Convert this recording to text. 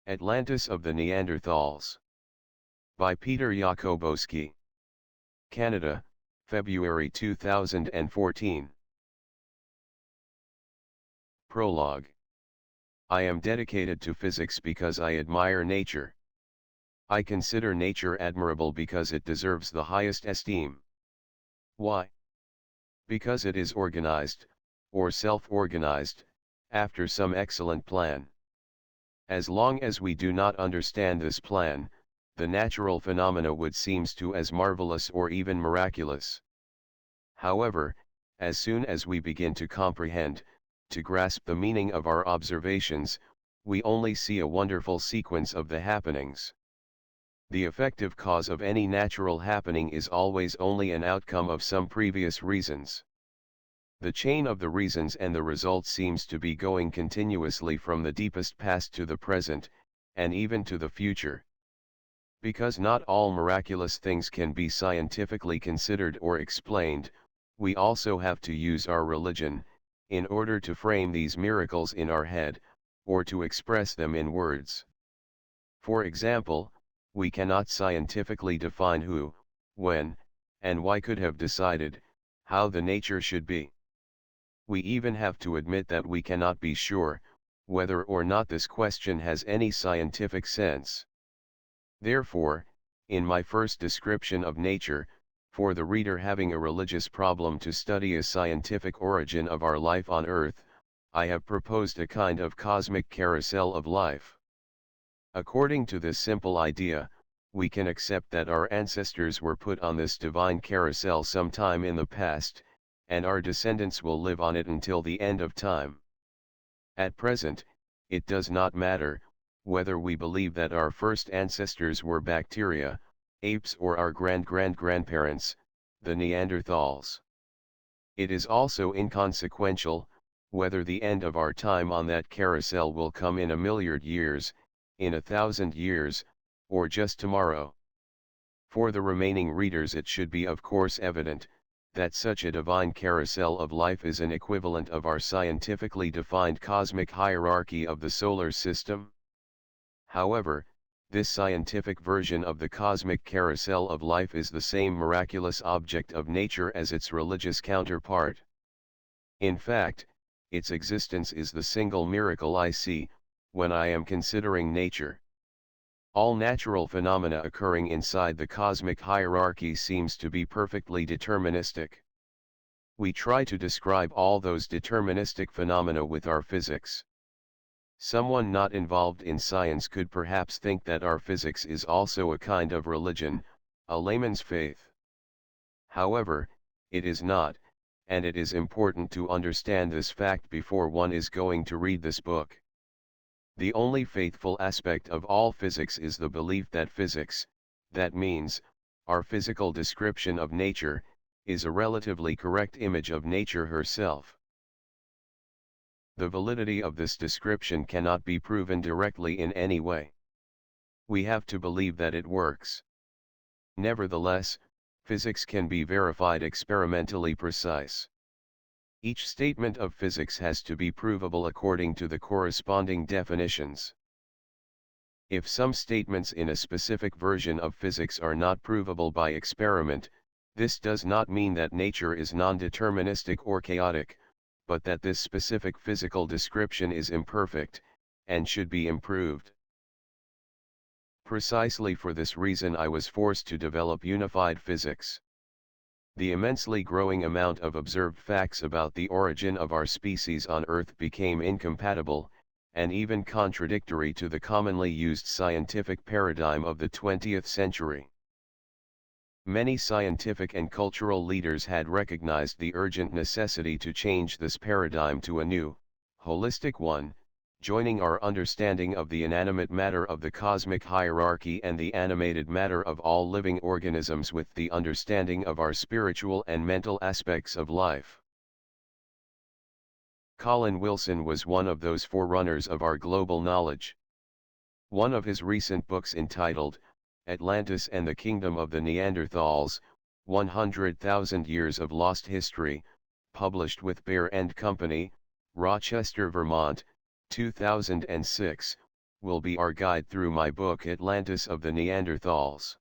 Atlantis of the Neanderthals. By Peter Jakubowski. Canada, February 2014. Prologue. I am dedicated to physics because I admire nature. I consider nature admirable because it deserves the highest esteem. Why? Because it is organized, or self-organized, after some excellent plan. As long as we do not understand this plan, the natural phenomena would seem to as marvelous or even miraculous. However, as soon as we begin to comprehend, to grasp the meaning of our observations, we only see a wonderful sequence of the happenings. The effective cause of any natural happening is always only an outcome of some previous reasons. The chain of the reasons and the result seems to be going continuously from the deepest past to the present, and even to the future. Because not all miraculous things can be scientifically considered or explained, we also have to use our religion, in order to frame these miracles in our head, or to express them in words. For example, we cannot scientifically define who, when, and why could have decided, how the nature should be. We even have to admit that we cannot be sure, whether or not this question has any scientific sense. Therefore, in my first description of nature, for the reader having a religious problem to study a scientific origin of our life on Earth, I have proposed a kind of cosmic carousel of life. According to this simple idea, we can accept that our ancestors were put on this divine carousel sometime in the past, and our descendants will live on it until the end of time. At present, it does not matter, whether we believe that our first ancestors were bacteria, apes or our grand-grand-grandparents, the Neanderthals. It is also inconsequential, whether the end of our time on that carousel will come in 1,000,000 years, in 1,000 years, or just tomorrow. For the remaining readers it should be of course evident, that such a divine carousel of life is an equivalent of our scientifically defined cosmic hierarchy of the solar system. However, this scientific version of the cosmic carousel of life is the same miraculous object of nature as its religious counterpart. In fact, its existence is the single miracle I see, when I am considering nature. All natural phenomena occurring inside the cosmic hierarchy seems to be perfectly deterministic. We try to describe all those deterministic phenomena with our physics. Someone not involved in science could perhaps think that our physics is also a kind of religion, a layman's faith. However, it is not, and it is important to understand this fact before one is going to read this book. The only faithful aspect of all physics is the belief that physics, that means, our physical description of nature, is a relatively correct image of nature herself. The validity of this description cannot be proven directly in any way. We have to believe that it works. Nevertheless, physics can be verified experimentally precise. Each statement of physics has to be provable according to the corresponding definitions. If some statements in a specific version of physics are not provable by experiment, this does not mean that nature is non-deterministic or chaotic, but that this specific physical description is imperfect, and should be improved. Precisely for this reason I was forced to develop unified physics. The immensely growing amount of observed facts about the origin of our species on Earth became incompatible, and even contradictory to the commonly used scientific paradigm of the 20th century. Many scientific and cultural leaders had recognized the urgent necessity to change this paradigm to a new, holistic one, joining our understanding of the inanimate matter of the cosmic hierarchy and the animated matter of all living organisms with the understanding of our spiritual and mental aspects of life. Colin Wilson was one of those forerunners of our global knowledge. One of his recent books entitled, Atlantis and the Kingdom of the Neanderthals, 100,000 Years of Lost History, published with Bear and Company, Rochester, Vermont, 2006, will be our guide through my book Atlantis of the Neanderthals.